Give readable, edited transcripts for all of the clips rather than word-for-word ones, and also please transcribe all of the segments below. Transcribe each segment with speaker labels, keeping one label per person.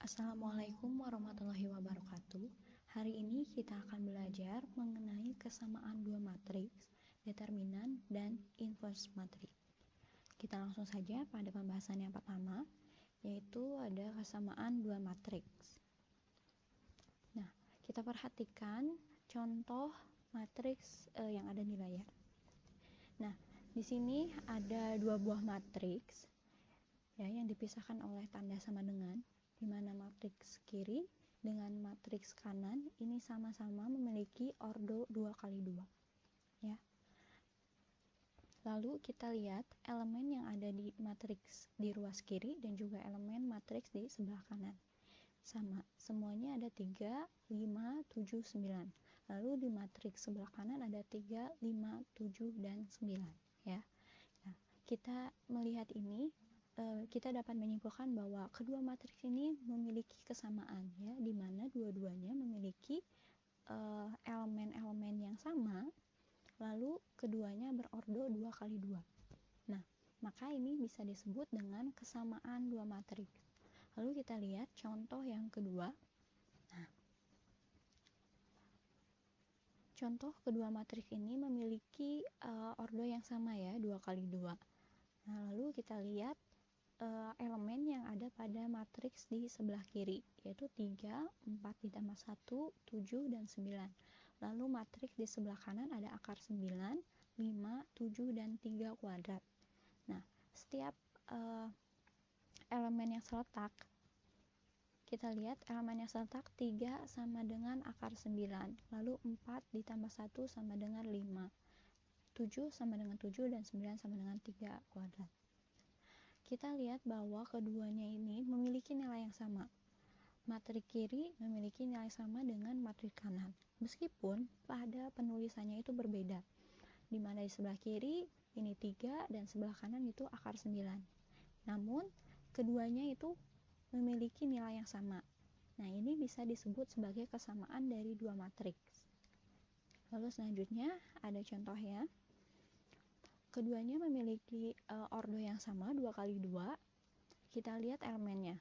Speaker 1: Assalamualaikum warahmatullahi wabarakatuh. Hari ini kita akan belajar mengenai kesamaan dua matriks, determinan, dan inverse matriks. Kita langsung saja pada pembahasan yang pertama, yaitu ada kesamaan dua matriks. Nah, kita perhatikan contoh matriks yang ada di layar. Nah, di sini ada dua buah matriks ya yang dipisahkan oleh tanda sama dengan, di mana matriks kiri dengan matriks kanan ini sama-sama memiliki ordo 2x2 ya. Lalu kita lihat elemen yang ada di matriks di ruas kiri dan juga elemen matriks di sebelah kanan. Sama, semuanya ada 3, 5, 7, 9. Lalu di matriks sebelah kanan ada 3, 5, 7, dan 9 ya. Nah, kita melihat ini kita dapat menyimpulkan bahwa kedua matriks ini memiliki kesamaan ya, di mana dua-duanya memiliki elemen-elemen yang sama, lalu keduanya berordo 2x2. Nah, maka ini bisa disebut dengan kesamaan dua matriks. Lalu kita lihat contoh yang kedua. Nah, contoh kedua matriks ini memiliki ordo yang sama ya, 2x2. Nah, lalu kita lihat elemen yang ada pada matriks di sebelah kiri, yaitu 3, 4 ditambah 1, 7, dan 9. Lalu matriks di sebelah kanan ada akar 9, 5, 7, dan 3 kuadrat. Nah, setiap elemen yang seletak, kita lihat elemen yang seletak 3 sama dengan akar 9, lalu 4 ditambah 1 sama dengan 5, 7 sama dengan 7, dan 9 sama dengan 3 kuadrat. Kita lihat bahwa keduanya ini memiliki nilai yang sama. Matriks kiri memiliki nilai sama dengan matriks kanan, meskipun pada penulisannya itu berbeda, di mana di sebelah kiri ini 3 dan sebelah kanan itu akar 9. Namun, keduanya itu memiliki nilai yang sama. Nah, ini bisa disebut sebagai kesamaan dari dua matriks. Lalu selanjutnya ada contoh ya. Keduanya memiliki ordo yang sama 2x2. Kita lihat elemennya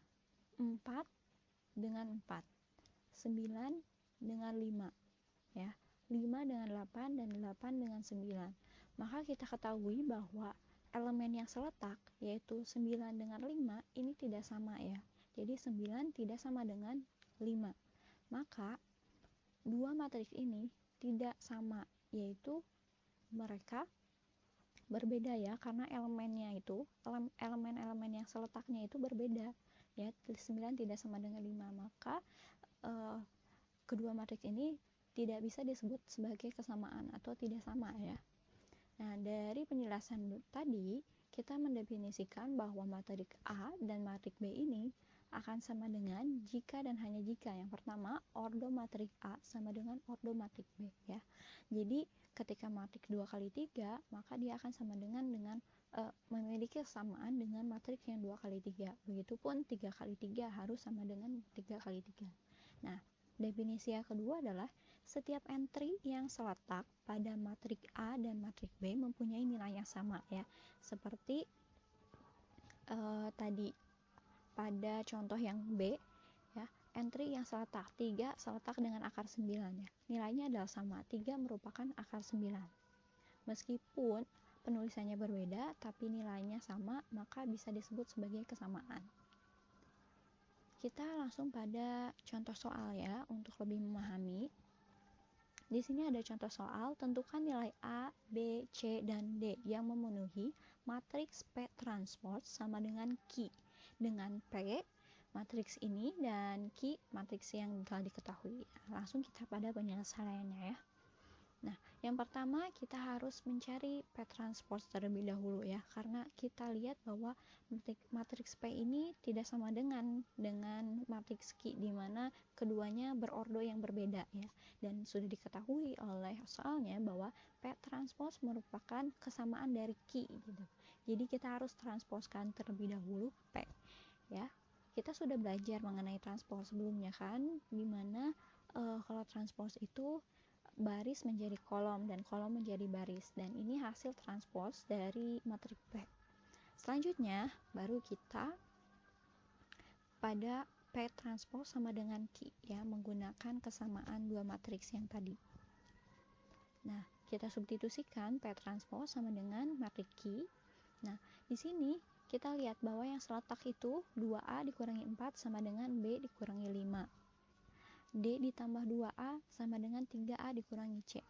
Speaker 1: 4 dengan 4, 9 dengan 5 ya, 5 dengan 8, dan 8 dengan 9. Maka kita ketahui bahwa elemen yang seletak yaitu 9 dengan 5 ini tidak sama ya. Jadi 9 tidak sama dengan 5. Maka dua matriks ini tidak sama, yaitu mereka berbeda ya, karena elemennya itu elemen-elemen yang seletaknya itu berbeda ya. 9 tidak sama dengan 5, maka kedua matriks ini tidak bisa disebut sebagai kesamaan atau tidak sama ya. Nah, dari penjelasan tadi kita mendefinisikan bahwa matriks A dan matriks B ini akan sama dengan jika dan hanya jika yang pertama ordo matriks A sama dengan ordo matriks B ya. Jadi ketika matriks 2x3 maka dia akan sama dengan memiliki kesamaan dengan matriks yang 2x3. Begitupun 3x3 harus sama dengan 3x3. Nah, definisi yang kedua adalah setiap entry yang seletak pada matriks A dan matriks B mempunyai nilai yang sama ya. Seperti tadi pada contoh yang B ya, entry yang seletak 3 seletak dengan akar 9 ya. Nilainya adalah sama, 3 merupakan akar 9. Meskipun penulisannya berbeda tapi nilainya sama, maka bisa disebut sebagai kesamaan. Kita langsung pada contoh soal ya untuk lebih memahami. Di sini ada contoh soal, tentukan nilai A, B, C, dan D yang memenuhi matriks P transpose sama dengan Q, dengan P matriks ini dan Q matriks yang telah diketahui. Langsung kita pada penyelesaiannya ya. Nah, yang pertama kita harus mencari P transpose terlebih dahulu ya, karena kita lihat bahwa matriks P ini tidak sama dengan matriks Q, di mana keduanya berordo yang berbeda ya. Dan sudah diketahui oleh soalnya bahwa P transpose merupakan kesamaan dari Q gitu. Jadi kita harus transposkan terlebih dahulu P ya. Kita sudah belajar mengenai transpose sebelumnya kan, dimana kalau transpose itu baris menjadi kolom dan kolom menjadi baris, dan ini hasil transpose dari matriks P. Selanjutnya baru kita pada P transpose sama dengan Q ya, menggunakan kesamaan dua matriks yang tadi. Nah, kita substitusikan P transpose sama dengan matriks Q. Nah, di sini kita lihat bahwa yang seletak itu 2A dikurangi 4 sama dengan B dikurangi 5. D ditambah 2A sama dengan 3A dikurangi C.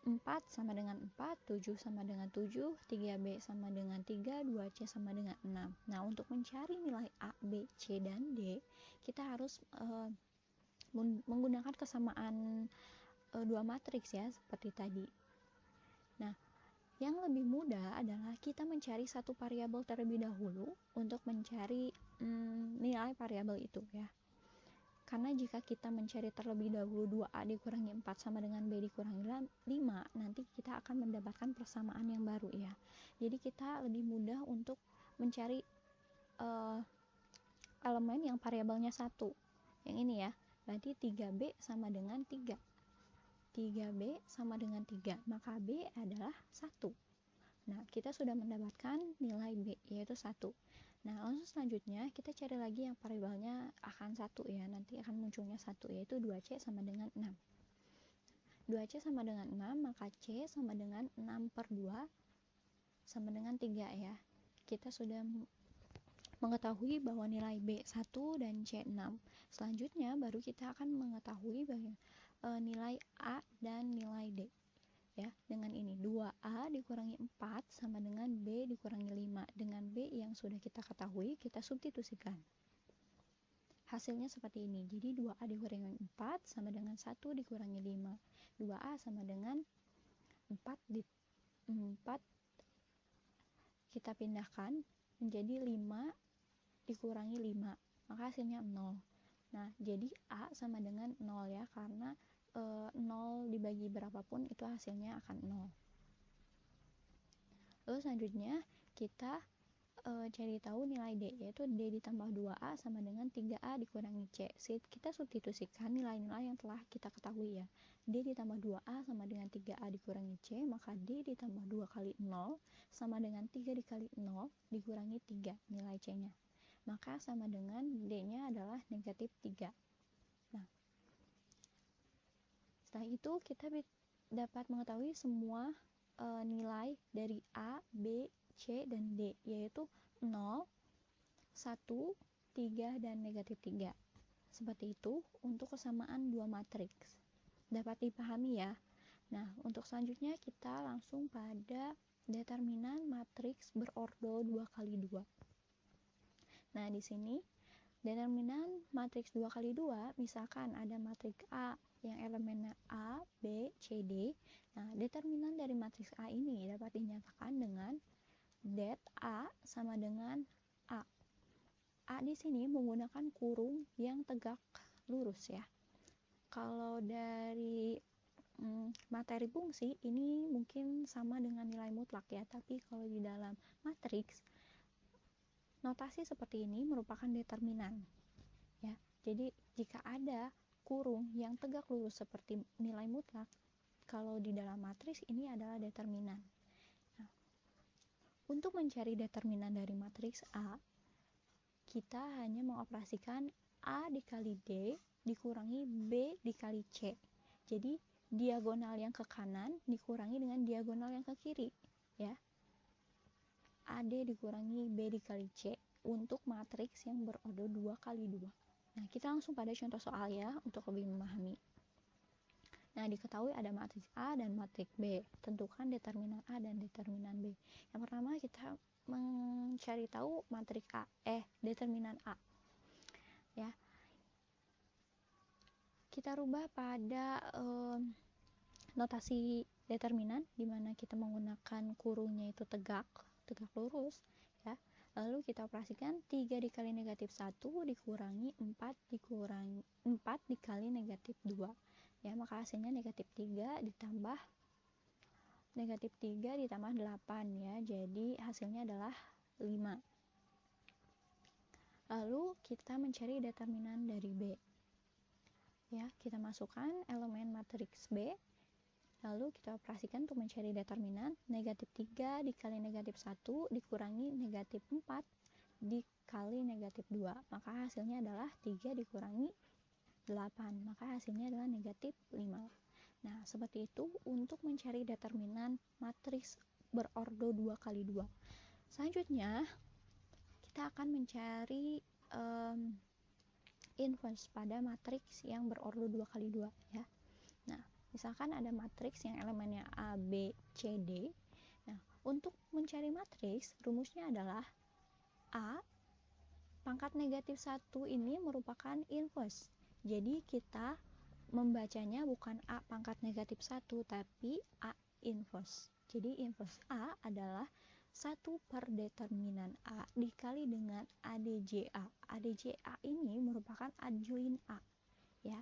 Speaker 1: 4 sama dengan 4, 7 sama dengan 7, 3B sama dengan 3, 2C sama dengan 6. Nah, untuk mencari nilai A, B, C, dan D, kita harus menggunakan kesamaan dua matriks ya, seperti tadi. Nah, yang lebih mudah adalah kita mencari satu variabel terlebih dahulu untuk mencari nilai variabel itu ya. Karena jika kita mencari terlebih dahulu 2A dikurangi 4 sama dengan B dikurangi 5, nanti kita akan mendapatkan persamaan yang baru ya. Jadi kita lebih mudah untuk mencari elemen yang variabelnya 1. Yang ini ya, berarti 3B sama dengan 3. 3B sama dengan 3, maka B adalah 1. Nah, kita sudah mendapatkan nilai B, yaitu 1. Nah, langsung selanjutnya kita cari lagi yang variabelnya akan 1 ya, nanti akan munculnya 1, yaitu 2C sama dengan 6. 2C sama dengan 6, maka C sama dengan 6 per 2 sama dengan 3 ya. Kita sudah mengetahui bahwa nilai B 1 dan C 6. Selanjutnya baru kita akan mengetahui bahwa nilai A dan nilai D. Ya, dengan ini 2A dikurangi 4 sama dengan B dikurangi 5. Dengan B yang sudah kita ketahui, kita substitusikan. Hasilnya seperti ini. Jadi 2A dikurangi 4 sama dengan 1 dikurangi 5. 2A sama dengan 4 kita pindahkan menjadi 5 dikurangi 5. Maka hasilnya 0. Nah, jadi A sama dengan 0 ya, karena 0 dibagi berapapun itu hasilnya akan 0. Lalu selanjutnya kita cari tahu nilai D, yaitu D ditambah 2A sama dengan 3A dikurangi C. Kita substitusikan nilai-nilai yang telah kita ketahui ya. D ditambah 2A sama dengan 3A dikurangi C, maka D ditambah 2 kali 0 sama dengan 3 dikali 0 dikurangi 3 nilai C-nya. Maka sama dengan D-nya adalah negatif 3. Nah, setelah itu kita dapat mengetahui semua nilai dari A, B, C, dan D, yaitu 0, 1, 3, dan negatif 3. Seperti itu untuk kesamaan dua matriks. Dapat dipahami ya? Nah, untuk selanjutnya kita langsung pada determinan matriks berordo 2 kali 2. Nah, di sini determinan matriks 2 kali 2, misalkan ada matriks A yang elemennya A, B, C, D. Nah, determinan dari matriks A ini dapat dinyatakan dengan det A sama dengan A. A di sini menggunakan kurung yang tegak lurus ya. Kalau dari materi fungsi ini mungkin sama dengan nilai mutlak ya, tapi kalau di dalam matriks notasi seperti ini merupakan determinan ya. Jadi jika ada kurung yang tegak lurus seperti nilai mutlak, kalau di dalam matriks ini adalah determinan. Nah, untuk mencari determinan dari matriks A, kita hanya mengoperasikan A dikali D dikurangi B dikali C. Jadi diagonal yang ke kanan dikurangi dengan diagonal yang ke kiri ya. AD dikurangi B dikali C untuk matriks yang berordo 2 kali 2. Nah, kita langsung pada contoh soal ya untuk lebih memahami. Nah, diketahui ada matriks A dan matriks B. Tentukan determinan A dan determinan B. Yang pertama kita mencari tahu matriks A, determinan A. Ya. Kita rubah pada notasi determinan di mana kita menggunakan kurungnya itu tegak lurus ya. Lalu kita operasikan 3 dikali negatif 1 dikurangi 4 dikali negatif 2 ya, maka hasilnya negatif 3 ditambah negatif 3 ditambah 8 ya, jadi hasilnya adalah 5. Lalu kita mencari determinan dari B ya, kita masukkan elemen matriks B. Lalu kita operasikan untuk mencari determinan negatif 3 dikali negatif 1 dikurangi negatif 4 dikali negatif 2, maka hasilnya adalah 3 dikurangi 8, maka hasilnya adalah negatif 5. Nah, seperti itu untuk mencari determinan matriks berordo 2 kali 2. Selanjutnya, kita akan mencari inverse pada matriks yang berordo 2 kali 2 ya. Nah, misalkan ada matriks yang elemennya A, B, C, D. Nah, untuk mencari matriks, rumusnya adalah A pangkat negatif 1 ini merupakan inverse. Jadi kita membacanya bukan A pangkat negatif 1, tapi A inverse. Jadi inverse A adalah 1 per determinan A dikali dengan ADJA. ADJA ini merupakan adjoint A. Ya.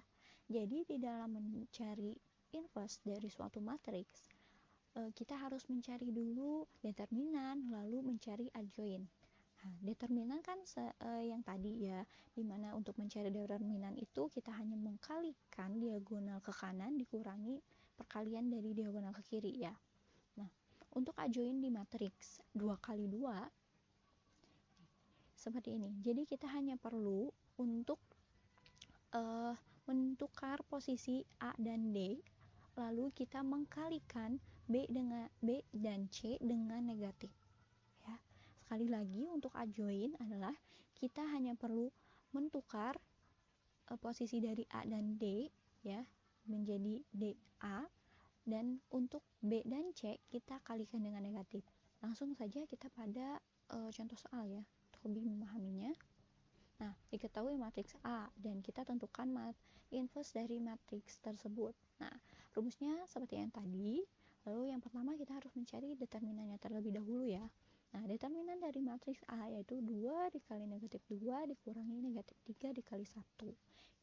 Speaker 1: Jadi di dalam mencari inverse dari suatu matriks, kita harus mencari dulu determinan, lalu mencari adjoint. Nah, determinan kan yang tadi ya, dimana untuk mencari determinan itu kita hanya mengkalikan diagonal ke kanan dikurangi perkalian dari diagonal ke kiri ya. Nah, untuk adjoint di matriks 2 kali 2 seperti ini. Jadi kita hanya perlu untuk menukar posisi A dan D, lalu kita mengkalikan B dan C dengan negatif. Sekali lagi, untuk adjoint adalah kita hanya perlu menukar posisi dari A dan D ya menjadi DA, dan untuk B dan C kita kalikan dengan negatif. Langsung saja kita pada contoh soal ya untuk lebih memahaminya. Nah, diketahui matriks A dan kita tentukan inverse dari matriks tersebut. Nah, rumusnya seperti yang tadi. Lalu yang pertama kita harus mencari determinannya terlebih dahulu ya. Nah, determinan dari matriks A yaitu 2 dikali negatif 2 dikurangi negatif 3 dikali 1.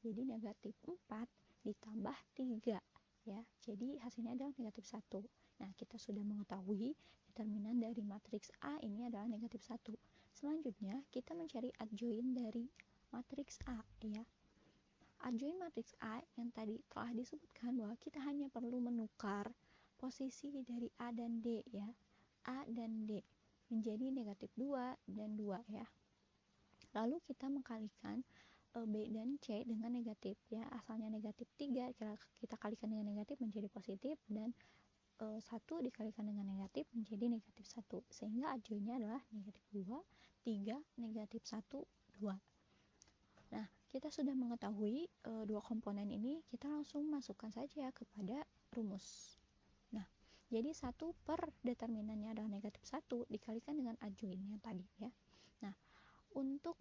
Speaker 1: Jadi negatif 4 ditambah 3 ya. Jadi hasilnya adalah negatif 1. Nah, kita sudah mengetahui determinan dari matriks A ini adalah negatif 1. Selanjutnya, kita mencari adjoint dari matriks A ya. Adjoint matriks A yang tadi telah disebutkan bahwa kita hanya perlu menukar posisi dari A dan D ya. A dan D menjadi negatif 2 dan 2 ya. Lalu kita mengkalikan B dan C dengan negatif ya. Asalnya negatif 3 kita kalikan dengan negatif menjadi positif, dan 1 dikalikan dengan negatif menjadi negatif 1, sehingga adjointnya adalah negatif 2, 3, negatif 1, 2. Nah, kita sudah mengetahui dua komponen ini, kita langsung masukkan saja kepada rumus. Nah, jadi 1 per determinannya adalah negatif 1 dikalikan dengan adjointnya tadi ya. Nah, untuk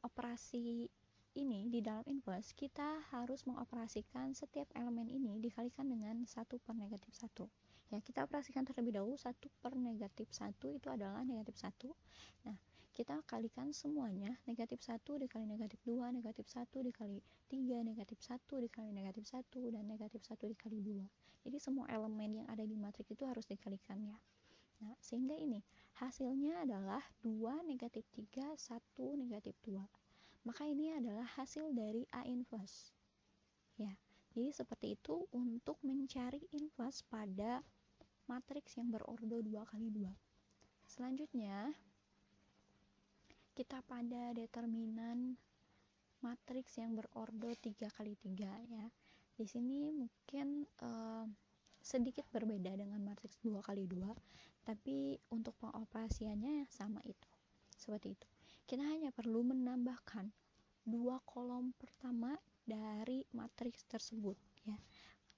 Speaker 1: operasi ini di dalam inverse, kita harus mengoperasikan setiap elemen ini dikalikan dengan 1 per negatif 1. Ya, kita operasikan terlebih dahulu 1 per negatif 1 itu adalah negatif 1. Nah, kita kalikan semuanya, negatif 1 dikali negatif 2, negatif 1 dikali 3, negatif 1 dikali negatif 1, dan negatif 1 dikali 2. Jadi semua elemen yang ada di matriks itu harus dikalikan ya. Nah, sehingga ini hasilnya adalah 2 negatif 3, 1 negatif 2. Maka ini adalah hasil dari A inverse. Ya. Jadi seperti itu untuk mencari inverse pada matriks yang berordo 2 kali 2. Selanjutnya, kita pada determinan matriks yang berordo 3 kali 3 ya. Di sini mungkin sedikit berbeda dengan matriks 2 kali 2, tapi untuk pengoperasiannya sama itu. Seperti itu. Kita hanya perlu menambahkan 2 kolom pertama dari matriks tersebut ya.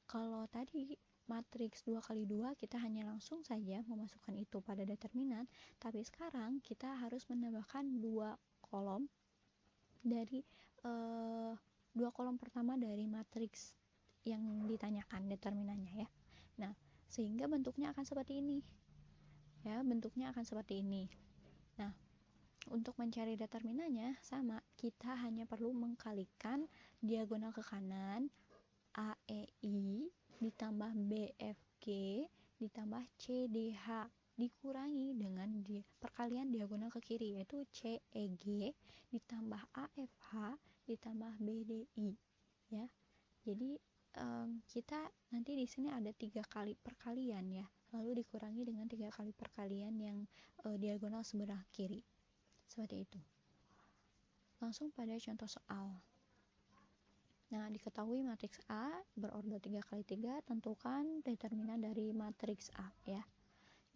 Speaker 1: Kalau tadi matriks 2 kali 2 kita hanya langsung saja memasukkan itu pada determinan, tapi sekarang kita harus menambahkan 2 kolom dari 2 kolom pertama dari matriks yang ditanyakan determinannya ya. Nah, sehingga bentuknya akan seperti ini. Ya, bentuknya akan seperti ini. Nah, untuk mencari determinannya sama, kita hanya perlu mengkalikan diagonal ke kanan AEI ditambah BFG ditambah CDH dikurangi dengan perkalian diagonal ke kiri, yaitu CEG ditambah AFH ditambah BDI ya. Jadi kita nanti di sini ada 3 kali perkalian ya, lalu dikurangi dengan 3 kali perkalian yang diagonal sebelah kiri. Seperti itu. Langsung pada contoh soal. Nah, diketahui matriks A berordo 3x3, tentukan determinan dari matriks A ya.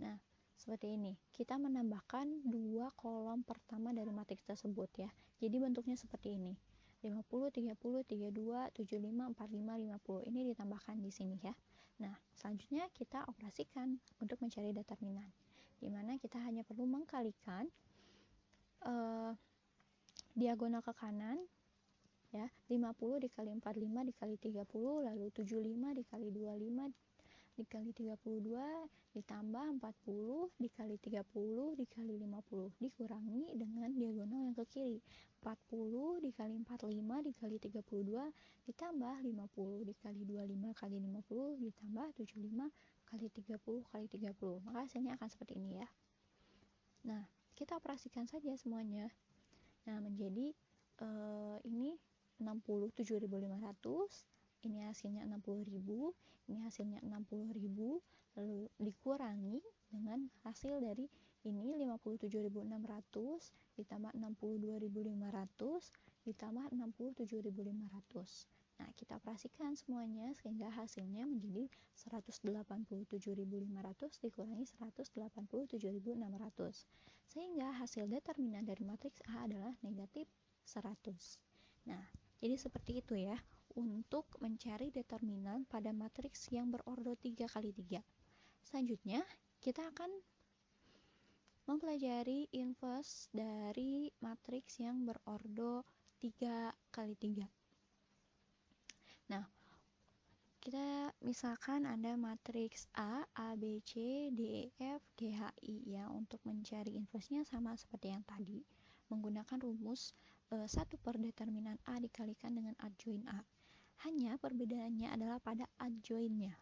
Speaker 1: Nah, seperti ini. Kita menambahkan dua kolom pertama dari matriks tersebut ya. Jadi bentuknya seperti ini. 50, 30, 32, 75, 45, 50. Ini ditambahkan di sini ya. Nah, selanjutnya kita operasikan untuk mencari determinan. Di mana kita hanya perlu mengkalikan diagonal ke kanan ya, 50 dikali 45 dikali 30, lalu 75 dikali 25 dikali 32 ditambah 40 dikali 30 dikali 50 dikurangi dengan diagonal yang ke kiri, 40 dikali 45 dikali 32 ditambah 50 dikali 25 kali 50 ditambah 75 kali 30 kali 30. Maka hasilnya akan seperti ini ya. Nah, kita operasikan saja semuanya. Nah, menjadi ini 67.500, ini hasilnya 60.000, ini hasilnya 60.000, lalu dikurangi dengan hasil dari ini 57.600 ditambah 62.500 ditambah 67.500. Nah, kita operasikan semuanya sehingga hasilnya menjadi 187.500 dikurangi 187.600. Sehingga hasil determinan dari matriks A adalah negatif 100. Nah, jadi seperti itu ya untuk mencari determinan pada matriks yang berordo 3x3. Selanjutnya, kita akan mempelajari inverse dari matriks yang berordo 3x3. Nah, kita misalkan ada matriks A, B, C, D, E, F, G, H, I ya. Untuk mencari inverse-nya sama seperti yang tadi, menggunakan rumus 1 per determinan A dikalikan dengan adjoin A. Hanya perbedaannya adalah pada adjoinnya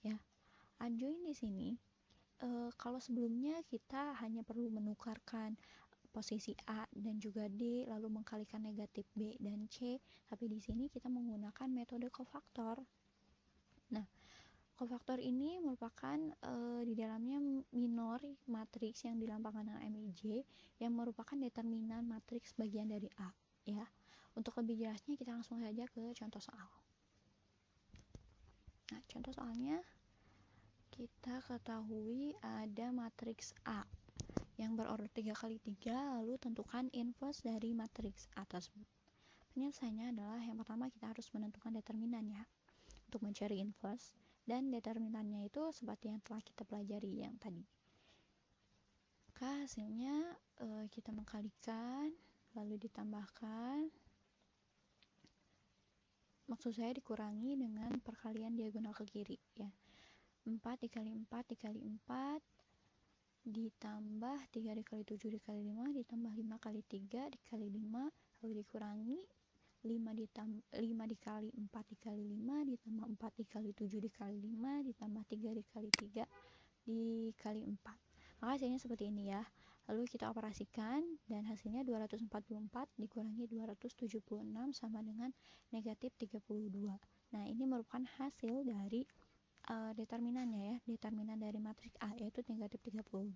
Speaker 1: ya. Adjoin di sini kalau sebelumnya kita hanya perlu menukarkan posisi A dan juga D lalu mengkalikan negatif B dan C, tapi di sini kita menggunakan metode kofaktor. Nah, kofaktor ini merupakan di dalamnya minor matriks yang dilambangkan dengan MIJ yang merupakan determinan matriks bagian dari A ya. Untuk lebih jelasnya kita langsung saja ke contoh soal. Nah, contoh soalnya kita ketahui ada matriks A yang berordo 3x3, lalu tentukan inverse dari matriks A tersebut. Penyelesaiannya adalah yang pertama kita harus menentukan determinan ya untuk mencari inverse, dan determinannya itu seperti yang telah kita pelajari yang tadi. Maka hasilnya kita mengkalikan lalu ditambahkan, maksud saya dikurangi dengan perkalian diagonal ke kiri ya. 4 dikali 4 dikali 4 ditambah 3 dikali 7 dikali 5 ditambah 5 kali 3 dikali 5 lalu dikurangi 5 dikali 4 dikali 5 ditambah 4 dikali 7 dikali 5 ditambah 3 dikali 3 dikali 4. Maka hasilnya seperti ini ya. Lalu kita operasikan dan hasilnya 244 dikurangi 276 sama dengan negatif 32. Nah, ini merupakan hasil dari determinannya ya, determinan dari matriks A yaitu negatif 32.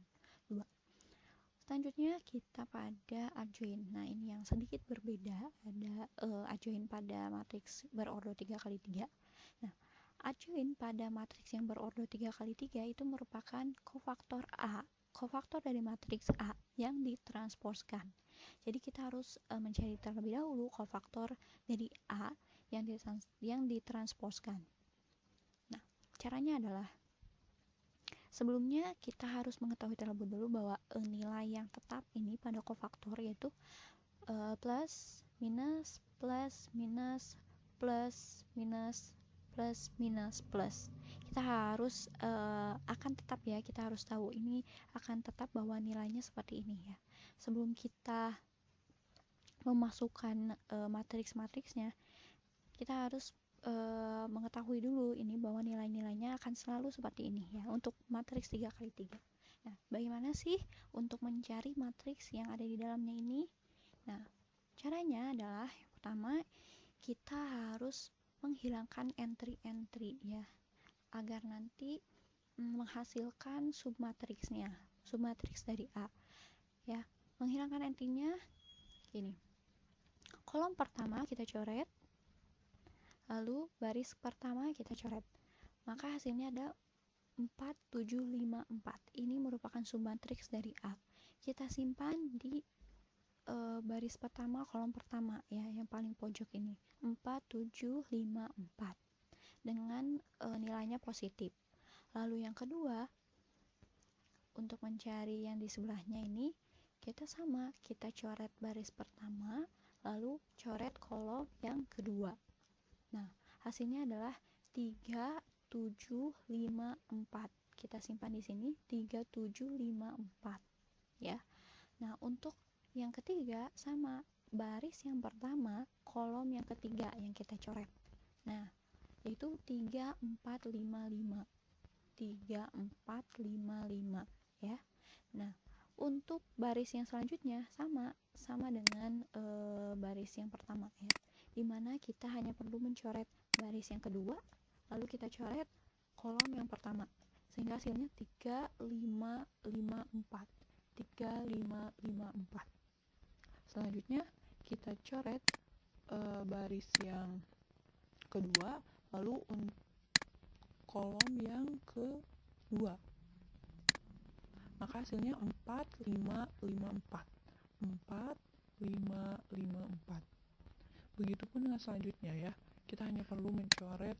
Speaker 1: Selanjutnya kita pada adjoin. Nah, ini yang sedikit berbeda, ada adjoin pada matriks berordo 3x3. Nah, adjoin pada matriks yang berordo 3x3 itu merupakan kofaktor A, kofaktor dari matriks A yang ditransposkan. Jadi kita harus mencari terlebih dahulu kofaktor dari A yang ditransposkan. Nah, caranya adalah sebelumnya kita harus mengetahui terlebih dahulu bahwa nilai yang tetap ini pada kofaktor yaitu plus, minus, plus, minus, plus, minus, plus, minus, plus. Kita harus akan tetap ya, kita harus tahu ini akan tetap bahwa nilainya seperti ini ya. Sebelum kita memasukkan matriks-matriksnya, kita harus mengetahui dulu ini bahwa nilai-nilainya akan selalu seperti ini ya untuk matriks 3x3. Nah, bagaimana sih untuk mencari matriks yang ada di dalamnya ini? Nah, caranya adalah yang pertama kita harus menghilangkan entry-entry ya, agar nanti menghasilkan submatriksnya, submatriks dari A ya. Menghilangkan antinya gini. Kolom pertama kita coret, lalu baris pertama kita coret. Maka hasilnya ada 4, 7, 5, 4. Ini merupakan submatriks dari A. Kita simpan di baris pertama, kolom pertama ya, yang paling pojok ini. 4, 7, 5, 4. Dengan nilainya positif. Lalu yang kedua, untuk mencari yang di sebelahnya ini, kita sama, kita coret baris pertama, lalu coret kolom yang kedua. Nah, hasilnya adalah 3, 7, 5, 4. Kita simpan di sini 3, 7, 5, 4 ya. Nah, untuk yang ketiga sama, baris yang pertama, kolom yang ketiga yang kita coret. Nah, yaitu 3, 4, 5, 5. 3, 4, 5, 5 ya. Nah, untuk baris yang selanjutnya sama dengan baris yang pertama ya. Dimana kita hanya perlu mencoret baris yang kedua, lalu kita coret kolom yang pertama, sehingga hasilnya 3, 5, 5, 4. 3, 5, 5, 4. Selanjutnya kita coret baris yang kedua, lalu kolom yang kedua. Maka hasilnya 4, 5, 5, 4. 4, 5, 5, 4. Begitupun dengan selanjutnya ya. Kita hanya perlu mencoret,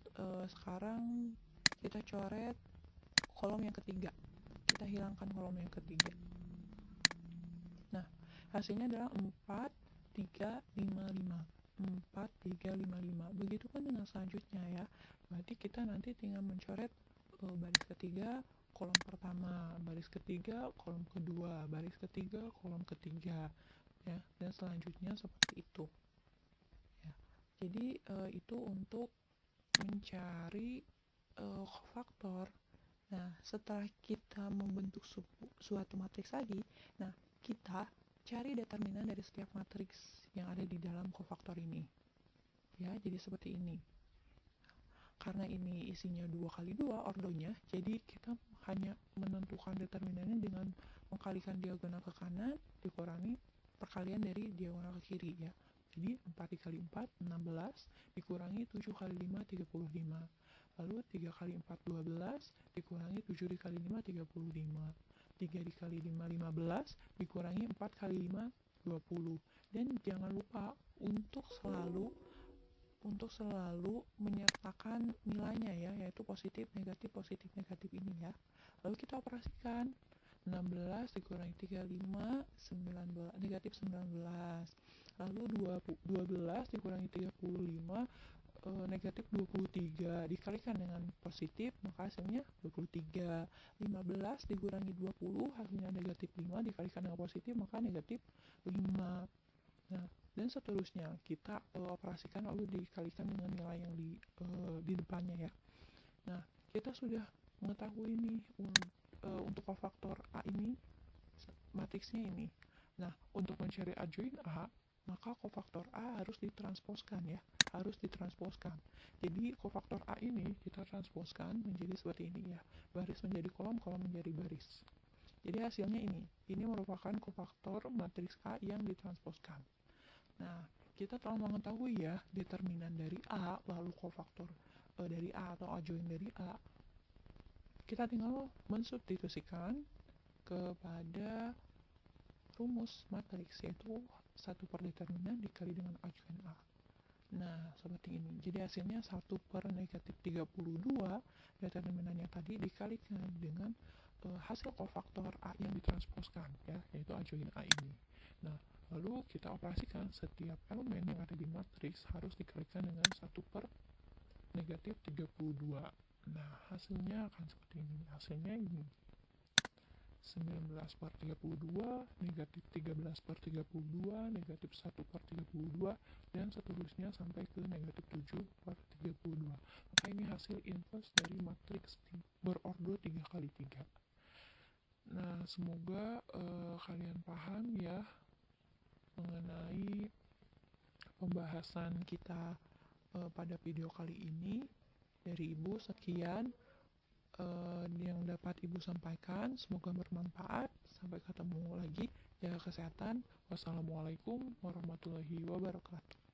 Speaker 1: sekarang kita coret kolom yang ketiga. Kita hilangkan kolom yang ketiga. Nah, hasilnya adalah 4, 3, 5, 5. 4, 3, 5, 5. Begitupun dengan selanjutnya ya. Berarti kita nanti tinggal mencoret baris ketiga, kolom pertama, baris ketiga, kolom kedua, baris ketiga, kolom ketiga ya, dan selanjutnya seperti itu ya. Jadi itu untuk mencari kofaktor. Nah, setelah kita membentuk suatu matriks tadi, nah kita cari determinan dari setiap matriks yang ada di dalam kofaktor ini ya. Jadi seperti ini. Karena ini isinya 2x2 ordonya, jadi kita hanya menentukan determinannya dengan mengkalikan diagonal ke kanan dikurangi perkalian dari diagonal ke kiri ya. Jadi 4 dikali 4 16 dikurangi 7 kali 5 35. Lalu 3 kali 4 12 dikurangi 7 dikali 5 35. 3 dikali 5 15 dikurangi 4 kali 5 20. Dan jangan lupa untuk selalu menyertakan nilainya ya, yaitu positif negatif ini ya. Lalu kita operasikan 16 dikurangi 35 19, negatif 19. Lalu 12 dikurangi 35 negatif 23, dikalikan dengan positif maka hasilnya 23. 15 dikurangi 20 hasilnya negatif 5, dikalikan dengan positif maka negatif 5. Nah, dan seterusnya kita operasikan lalu dikalikan dengan nilai yang di depannya ya. Nah, kita sudah mengetahui nih untuk kofaktor A ini matriksnya ini. Nah, untuk mencari adjoint A, maka kofaktor A harus ditransposkan ya, Jadi kofaktor A ini kita transposkan menjadi seperti ini ya, baris menjadi kolom, kolom menjadi baris. Jadi hasilnya ini merupakan kofaktor matriks A yang ditransposkan. Nah, kita telah mengetahui ya determinan dari A, lalu kofaktor dari A atau adjoint dari A. Kita tinggal mensubstitusikan kepada rumus matriks, yaitu 1 per determinan dikali dengan adjoint A. Nah, seperti ini. Jadi hasilnya 1 per negatif 32 determinannya tadi dikalikan dengan hasil kofaktor A yang ditransposkan ya, yaitu adjoint A ini. Nah, lalu kita operasikan setiap elemen yang ada di matriks harus dikalikan dengan 1 per negatif 32. Nah, hasilnya akan seperti ini. Hasilnya ini 19 per 32, negatif 13 per 32, negatif 1 per 32, dan seterusnya sampai ke negatif 7 per 32. Maka ini hasil inverse dari matriks berordo 3x3. Nah, semoga kalian paham ya mengenai pembahasan kita pada video kali ini. Dari Ibu sekian yang dapat Ibu sampaikan, semoga bermanfaat. Sampai ketemu lagi ya
Speaker 2: kesehatan. Wassalamualaikum warahmatullahi wabarakatuh.